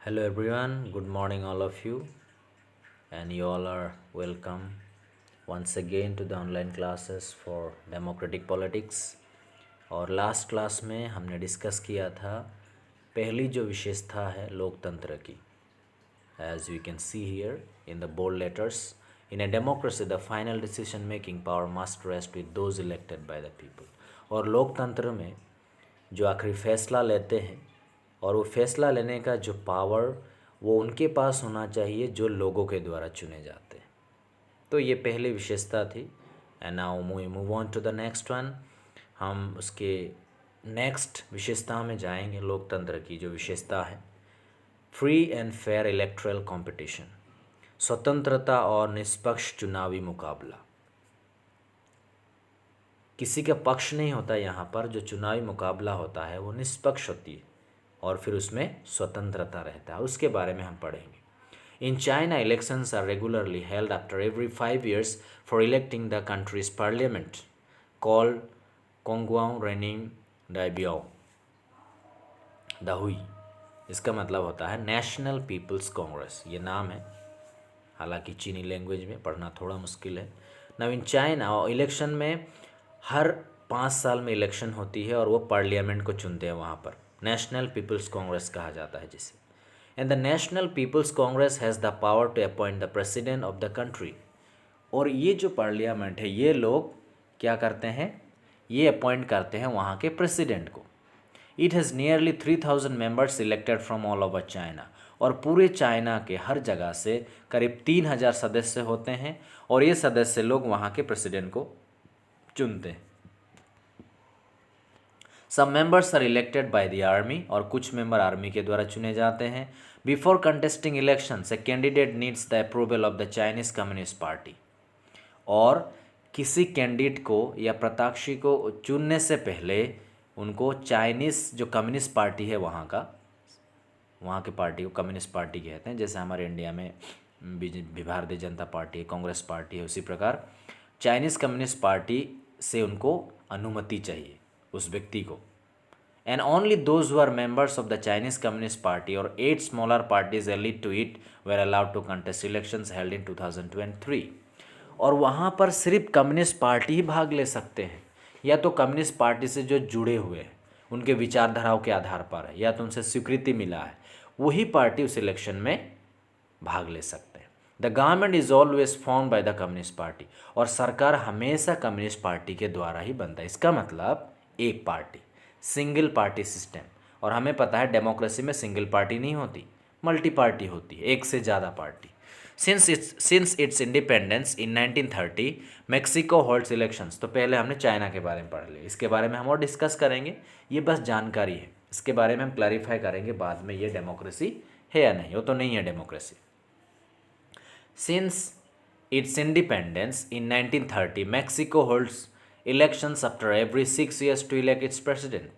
Hello everyone, good morning all of you, and you all are welcome once again to the online classes for democratic politics। और last class में हमने discuss किया था पहली जो विशेषता है लोकतंत्र की। As we can see here in the bold letters, in a democracy the final decision making power must rest with those elected by the people। और लोकतंत्र में जो आखिरी फैसला लेते हैं और वो फैसला लेने का जो पावर वो उनके पास होना चाहिए जो लोगों के द्वारा चुने जाते हैं। तो ये पहली विशेषता थी। And now we move on to the next one. हम उसके नेक्स्ट विशेषता में जाएंगे। लोकतंत्र की जो विशेषता है free and fair electoral competition, स्वतंत्रता और निष्पक्ष चुनावी मुकाबला। किसी का पक्ष नहीं होता यहाँ पर, जो चुनावी मुकाबला होता है वो निष्पक्ष होती है और फिर उसमें स्वतंत्रता रहता है। उसके बारे में हम पढ़ेंगे। In China, elections are regularly held after every 5 years for electing the country's parliament, called Kongguang Renim Daibiao दाहुई। इसका मतलब होता है नेशनल पीपल्स कांग्रेस, ये नाम है, हालांकि चीनी लैंग्वेज में पढ़ना थोड़ा मुश्किल है। नव इन चाइना इलेक्शन में हर 5 साल में इलेक्शन होती है और वो पार्लियामेंट को चुनते हैं। वहाँ पर नेशनल पीपल्स कांग्रेस कहा जाता है जिसे। And the National People's Congress has the power to appoint the president of the country. और ये जो पार्लियामेंट है ये लोग क्या करते हैं, ये अपॉइंट करते हैं वहाँ के प्रेसिडेंट को। It has nearly 3000 members elected from all over China. और पूरे चाइना के हर जगह से करीब 3000 सदस्य होते हैं और ये सदस्य लोग वहाँ के प्रेसिडेंट को चुनते हैं। सब members are elected by the army, और कुछ मेंबर आर्मी के द्वारा चुने जाते हैं। Before contesting elections a candidate needs the approval of the Chinese Communist Party. और किसी कैंडिडेट को या प्रत्याशी को चुनने से पहले उनको चाइनीज़ जो कम्युनिस्ट पार्टी है वहाँ के पार्टी को कम्युनिस्ट पार्टी कहते हैं। जैसे हमारे इंडिया में भारतीय जनता पार्टी है, कांग्रेस पार्टी है, उसी प्रकार चाइनीज़ कम्युनिस्ट पार्टी से उनको अनुमति चाहिए उस व्यक्ति को। And only those who are members of the Chinese Communist Party और 8 smaller parties allied to it were allowed to contest elections held in 2023। और वहाँ पर सिर्फ कम्युनिस्ट पार्टी ही भाग ले सकते हैं, या तो कम्युनिस्ट पार्टी से जो जुड़े हुए हैं उनके विचारधाराओं के आधार पर है, या तो उनसे स्वीकृति मिला है, वही पार्टी उस इलेक्शन में भाग ले सकते हैं। The government is always form by the communist Party. और सरकार हमेशा कम्युनिस्ट पार्टी के द्वारा ही बनता है। इसका मतलब एक पार्टी, सिंगल पार्टी सिस्टम। और हमें पता है डेमोक्रेसी में सिंगल पार्टी नहीं होती, मल्टी पार्टी होती है, एक से ज़्यादा party. Since its independence in 1930 Mexico holds elections. तो पहले हमने चाइना के बारे में पढ़ लिया, इसके बारे में हम और डिस्कस करेंगे। ये बस जानकारी है, इसके बारे में हम क्लैरिफाई करेंगे बाद में ये डेमोक्रेसी है या नहीं। वो तो नहीं है democracy. Since its independence in 1930 Mexico holds elections after every 6 years to elect its president.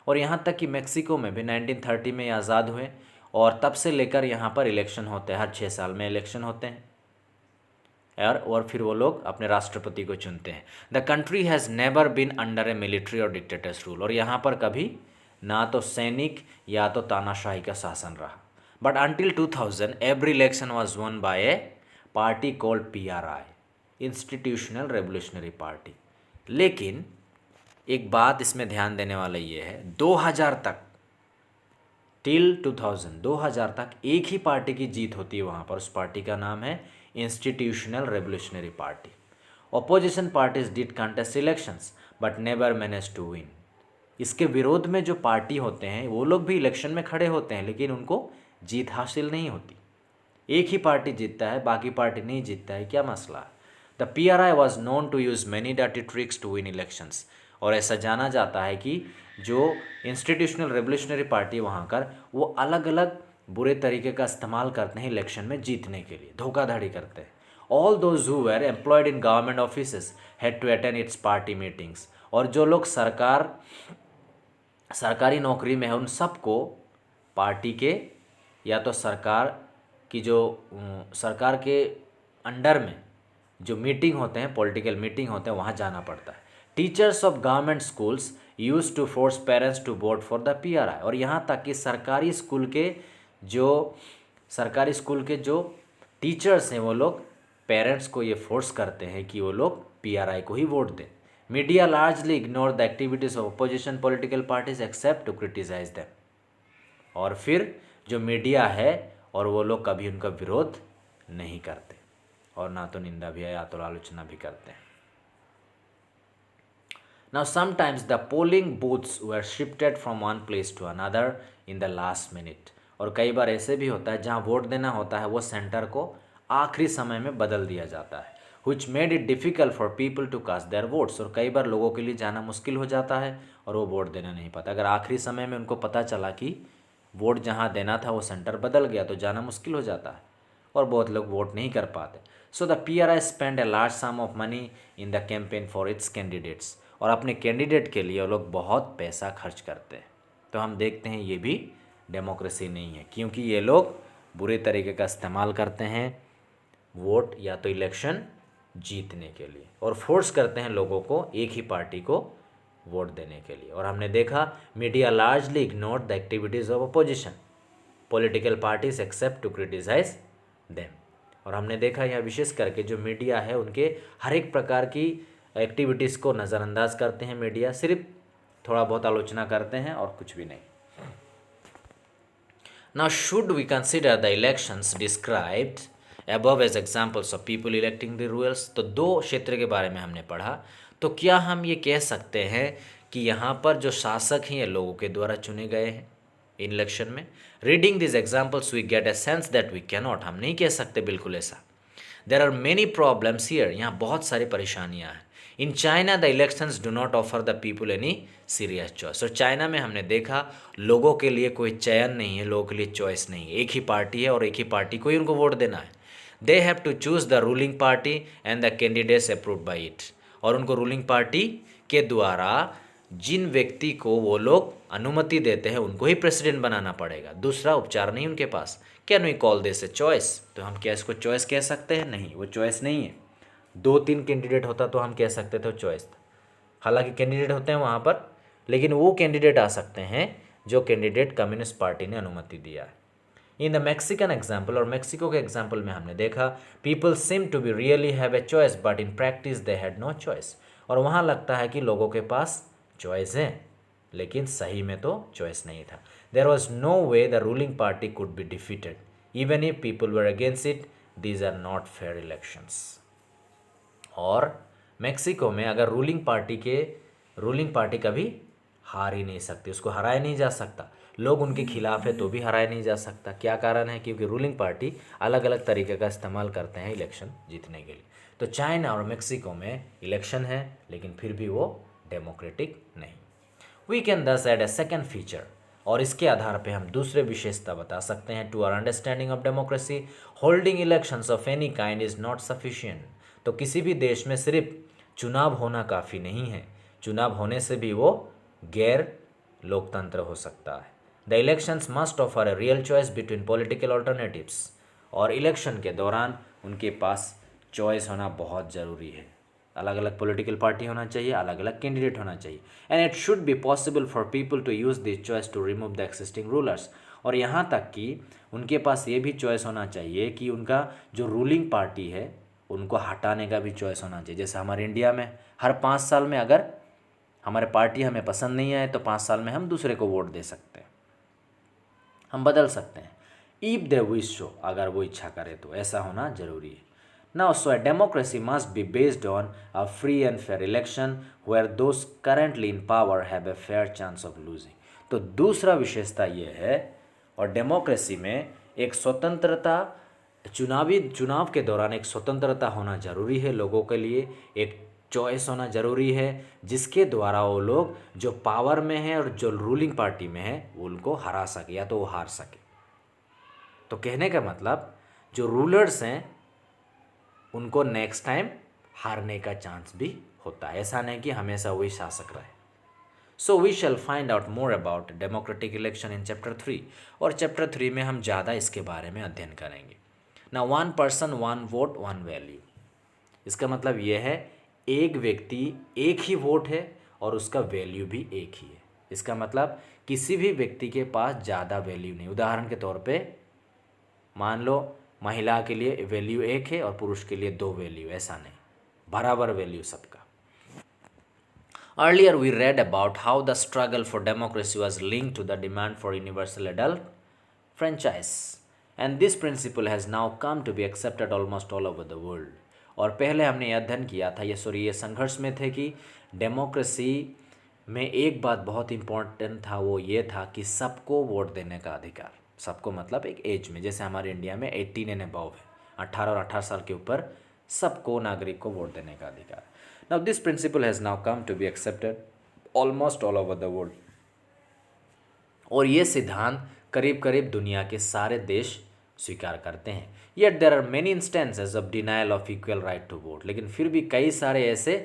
और यहाँ तक कि मेक्सिको में भी 1930 में आज़ाद हुए और तब से लेकर यहाँ पर इलेक्शन होते हैं, हर 6 साल में इलेक्शन होते हैं। और फिर वो लोग अपने राष्ट्रपति को चुनते हैं। The country has never been under a military और डिक्टेटर्स रूल। और यहाँ पर कभी ना तो सैनिक या तो तानाशाही का शासन रहा। But until 2000 every election was one by A party called PRI, institutional Revolutionary party. लेकिन एक बात इसमें ध्यान देने वाला ये है, 2000 तक, टिल 2000 तक एक ही पार्टी की जीत होती है वहाँ पर। उस पार्टी का नाम है Institutional Revolutionary Party. Opposition parties did contest elections but never manage to win. इसके विरोध में जो पार्टी होते हैं वो लोग भी इलेक्शन में खड़े होते हैं, लेकिन उनको जीत हासिल नहीं होती। एक ही पार्टी जीतता है, बाकी पार्टी नहीं जीतता है। क्या मसला है? The PRI was known to use many dirty tricks to win elections. और ऐसा जाना जाता है कि जो इंस्टीट्यूशनल रेवोल्यूशनरी पार्टी वहाँ कर वो अलग अलग बुरे तरीके का इस्तेमाल करते हैं इलेक्शन में जीतने के लिए, धोखाधड़ी करते हैं। All those who were employed in government offices had to attend its party meetings. और जो लोग सरकारी नौकरी में है उन सबको पार्टी के या तो सरकार की जो सरकार के अंडर में जो मीटिंग होते हैं, पॉलिटिकल मीटिंग होते हैं, वहाँ जाना पड़ता है। Teachers of government schools use to force parents to vote for the PRI। और यहाँ तक कि सरकारी स्कूल के जो सरकारी स्कूल के जो टीचर्स हैं वो लोग पेरेंट्स को ये फोर्स करते हैं कि वो लोग पीआरआई को ही वोट दें। Media largely ignore the activities of opposition political parties except to criticise them. और फिर जो मीडिया है और वो लोग कभी उनका विरोध नहीं करते और ना तो निंदा भी है या तो आलोचना भी करते हैं। Now sometimes the polling booths were shifted from one place to another in the last minute। और कई बार ऐसे भी होता है जहाँ वोट देना होता है वो सेंटर को आखिरी समय में बदल दिया जाता है, which made it difficult for people to cast their votes। और कई बार लोगों के लिए जाना मुश्किल हो जाता है और वो वोट देना नहीं पाता। अगर आखिरी समय में उनको पता चला कि वोट जहाँ देना था वो सेंटर बदल गया तो जाना मुश्किल हो जाता है और बहुत लोग वोट नहीं कर पाते। So the PRI spend a large some of money in the campaign for its candidates. और अपने कैंडिडेट के लिए वो लोग बहुत पैसा खर्च करते हैं। तो हम देखते हैं ये भी डेमोक्रेसी नहीं है, क्योंकि ये लोग बुरे तरीके का इस्तेमाल करते हैं वोट या तो इलेक्शन जीतने के लिए और फोर्स करते हैं लोगों को एक ही पार्टी को वोट देने के लिए। और हमने देखा media largely ignore the activities of opposition political parties except to criticise them. और हमने देखा यहाँ विशेष करके जो मीडिया है उनके हर एक प्रकार की एक्टिविटीज़ को नज़रअंदाज करते हैं। मीडिया सिर्फ थोड़ा बहुत आलोचना करते हैं और कुछ भी नहीं। Now should we consider the elections described above as examples of people electing the rulers। तो दो क्षेत्र के बारे में हमने पढ़ा, तो क्या हम ये कह सकते हैं कि यहाँ पर जो शासक हैं ये लोगों के द्वारा चुने गए हैं इन इलेक्शन में। Reading this examples we get a sense that we cannot, हम नहीं कह सकते बिल्कुल ऐसा। There are many problems here, यहाँ बहुत सारी परेशानियाँ हैं। In China the elections do not offer the people any serious choice. और चाइना में हमने देखा लोगों के लिए कोई चयन नहीं है, लोगों के लिए चॉइस नहीं है, एक ही पार्टी है और एक ही पार्टी को ही उनको वोट देना है। They have to choose the ruling party and the candidates approved by it. और उनको रूलिंग पार्टी के द्वारा जिन व्यक्ति को वो लोग अनुमति देते हैं उनको ही प्रेसिडेंट बनाना पड़ेगा, दूसरा उपचार नहीं उनके पास। Can we call this a choice? तो हम क्या इसको चॉइस कह सकते हैं? नहीं, वो चॉइस नहीं है। 2-3 कैंडिडेट होता तो हम कह सकते थे चॉइस था। हालांकि कैंडिडेट होते हैं वहाँ पर, लेकिन वो कैंडिडेट आ सकते हैं जो कैंडिडेट कम्युनिस्ट पार्टी ने अनुमति दिया है। इन द मैक्सिकन एग्जाम्पल, और मैक्सिको के एग्जाम्पल में हमने देखा people seem to be really have a choice but in practice they had no choice. और वहाँ लगता है कि लोगों के पास चॉइस है लेकिन सही में तो चॉइस नहीं था। There was no way the ruling party could be defeated even if people were against it, these are not fair elections. और मेक्सिको में अगर रूलिंग पार्टी कभी हार ही नहीं सकती, उसको हराया नहीं जा सकता, लोग उनके खिलाफ है तो भी हराया नहीं जा सकता। क्या कारण है? क्योंकि रूलिंग पार्टी अलग अलग तरीके का इस्तेमाल करते हैं इलेक्शन जीतने के लिए। तो चाइना और मेक्सिको में इलेक्शन है लेकिन फिर भी वो डेमोक्रेटिक नहीं। वी कैन दस एड ए सेकेंड फीचर, और इसके आधार पे हम दूसरे विशेषता बता सकते हैं। To our understanding of democracy holding elections of any kind is not sufficient. तो किसी भी देश में सिर्फ चुनाव होना काफ़ी नहीं है, चुनाव होने से भी वो गैर लोकतंत्र हो सकता है। The elections must offer a real choice between political alternatives. और इलेक्शन के दौरान उनके पास चॉइस होना बहुत ज़रूरी है। अलग अलग पॉलिटिकल पार्टी होना चाहिए, अलग अलग कैंडिडेट होना चाहिए। And it should be possible for people to use this choice to remove the existing rulers. और यहाँ तक कि उनके पास ये भी चॉइस होना चाहिए कि उनका जो रूलिंग पार्टी है उनको हटाने का भी चॉइस होना चाहिए। जैसे हमारे इंडिया में हर 5 साल में अगर हमारे पार्टी हमें पसंद नहीं आए तो 5 साल में हम दूसरे को वोट दे सकते हैं, हम बदल सकते हैं। इफ दे विश शो, अगर वो इच्छा करे तो, ऐसा होना जरूरी है। Now, so a democracy must be based on a free and fair election where those currently in power have a fair chance of losing। तो दूसरा विशेषता ये है, और डेमोक्रेसी में एक स्वतंत्रता, चुनाव के दौरान एक स्वतंत्रता होना जरूरी है लोगों के लिए, एक चॉइस होना जरूरी है जिसके द्वारा वो लोग जो पावर में है और जो रूलिंग पार्टी में है वो उनको हरा सके या तो वो हार सके। तो कहने का मतलब जो रूलर्स हैं उनको नेक्स्ट टाइम हारने का चांस भी होता है, ऐसा नहीं कि हमेशा वही शासक रहे। So we shall find out more about democratic election in chapter 3, और चैप्टर 3 में हम ज़्यादा इसके बारे में अध्ययन करेंगे। ना 1 पर्सन 1 वोट 1 वैल्यू, इसका मतलब यह है एक व्यक्ति एक ही वोट है और उसका वैल्यू भी एक ही है। इसका मतलब किसी भी व्यक्ति के पास ज़्यादा वैल्यू नहीं। उदाहरण के तौर पे मान लो महिला के लिए वैल्यू एक है और पुरुष के लिए दो वैल्यू, ऐसा नहीं, बराबर वैल्यू सबका। Earlier we read about how the struggle for democracy was linked to the demand for universal adult franchise, and this principle has now come to be accepted almost all over the world. और पहले हमने यह अध्ययन किया था, ये संघर्ष में थे कि डेमोक्रेसी में एक बात बहुत इंपॉर्टेंट था, वो ये था कि सबको वोट देने का अधिकार। सबको मतलब एक एज में, जैसे हमारे इंडिया में 18 एंड अबव है, 18 और 18 साल के ऊपर सबको, नागरिक को वोट देने का अधिकार। Now this principle has now come to be accepted almost all over the world. और ये सिद्धांत करीब करीब दुनिया के सारे देश स्वीकार करते हैं। Yet there are many instances of denial of equal right to vote. लेकिन फिर भी कई सारे ऐसे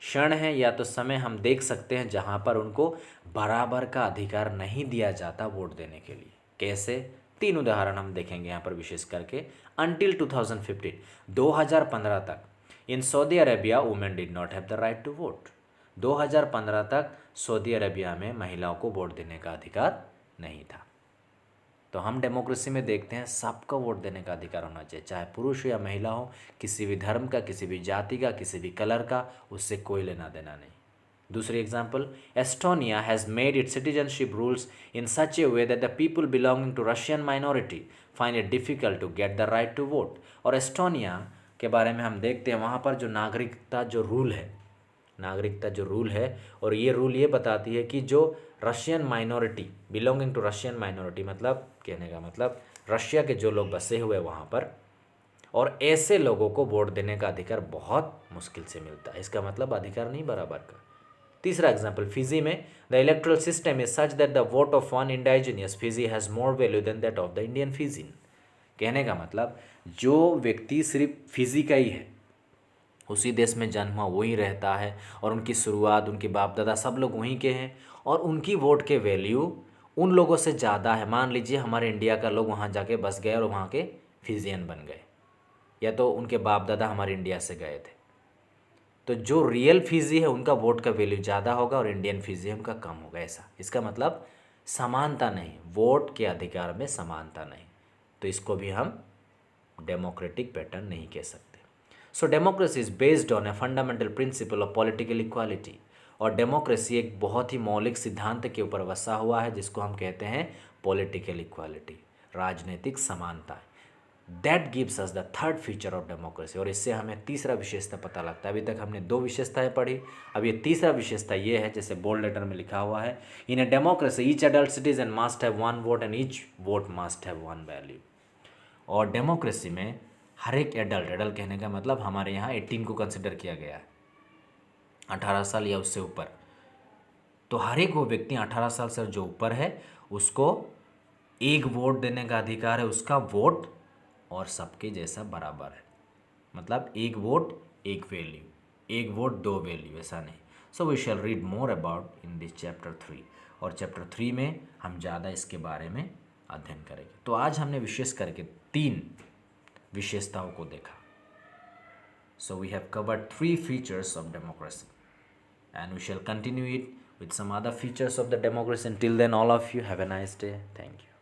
क्षण हैं या तो समय हम देख सकते हैं जहाँ पर उनको बराबर का अधिकार नहीं दिया जाता वोट देने के लिए। कैसे? 3 उदाहरण हम देखेंगे यहाँ पर विशेष करके। Until 2015, 2015 तक in Saudi Arabia women did not have the right to vote. 2015 तक सऊदी अरेबिया में महिलाओं को वोट देने का अधिकार नहीं था। तो हम डेमोक्रेसी में देखते हैं सबको वोट देने का अधिकार होना चाहिए, चाहे पुरुष हो या महिला हो, किसी भी धर्म का, किसी भी जाति का, किसी भी कलर का, उससे कोई लेना देना नहीं। दूसरी example, Estonia has made its citizenship rules in such a way that the people belonging to Russian minority find it difficult to get the right to vote. और एस्टोनिया के बारे में हम देखते हैं वहाँ पर जो नागरिकता जो रूल है, और ये रूल ये बताती है कि जो Russian minority, belonging to Russian minority, मतलब कहने का मतलब रशिया के जो लोग बसे हुए वहाँ पर, और ऐसे लोगों को वोट देने का अधिकार बहुत मुश्किल से मिलता है। इसका मतलब अधिकार नहीं बराबर का। तीसरा एग्जाम्पल, फिजी में the electoral system is such that the vote of one indigenous Fiji has more value than that of the Indian Fijian. कहने का मतलब जो व्यक्ति सिर्फ फिजी का ही है, उसी देश में जन्म हुआ, वही रहता है, और उनकी शुरुआत, उनके बाप दादा सब लोग वहीं के हैं, और उनकी वोट के वैल्यू उन लोगों से ज़्यादा है। मान लीजिए हमारे इंडिया का लोग वहाँ जाके बस गए और वहाँ के फिजियन बन गए, या तो उनके बाप दादा हमारे इंडिया से गए थे, तो जो रियल फिजी है उनका वोट का वैल्यू ज़्यादा होगा और इंडियन फिजी उनका कम होगा। ऐसा, इसका मतलब समानता नहीं, वोट के अधिकार में समानता नहीं, तो इसको भी हम डेमोक्रेटिक पैटर्न नहीं कह सकते। So democracy is based on a fundamental principle of political equality. और डेमोक्रेसी एक बहुत ही मौलिक सिद्धांत के ऊपर बसा हुआ है जिसको हम कहते हैं पॉलिटिकल इक्वालिटी, राजनीतिक समानता। That gives us the third feature of democracy. और इससे हमें तीसरा विशेषता पता लगता है। अभी तक हमने 2 विशेषताएं पढ़ी, अब ये तीसरा विशेषता ये है, जैसे बोल्ड लेटर में लिखा हुआ है, in a democracy each adult citizen must have 1 vote and each vote must have 1 value. और डेमोक्रेसी में हर एक एडल्ट कहने का मतलब हमारे यहाँ 18 को कंसिडर किया गया है, 18 साल या उससे ऊपर, तो हर एक वो व्यक्ति 18 साल से जो ऊपर है उसको एक वोट देने का अधिकार है। उसका वोट और सबके जैसा बराबर है, मतलब एक वोट एक वैल्यू, एक वोट 2 वैल्यू, ऐसा नहीं। So we shall read more about in this chapter 3, और चैप्टर 3 में हम ज़्यादा इसके बारे में अध्ययन करेंगे। तो आज हमने विशेष करके 3 विशेषताओं को देखा। So we have covered 3 features of democracy and we shall continue it with some other features of the democracy. Until then, all of you have a nice day. Thank you.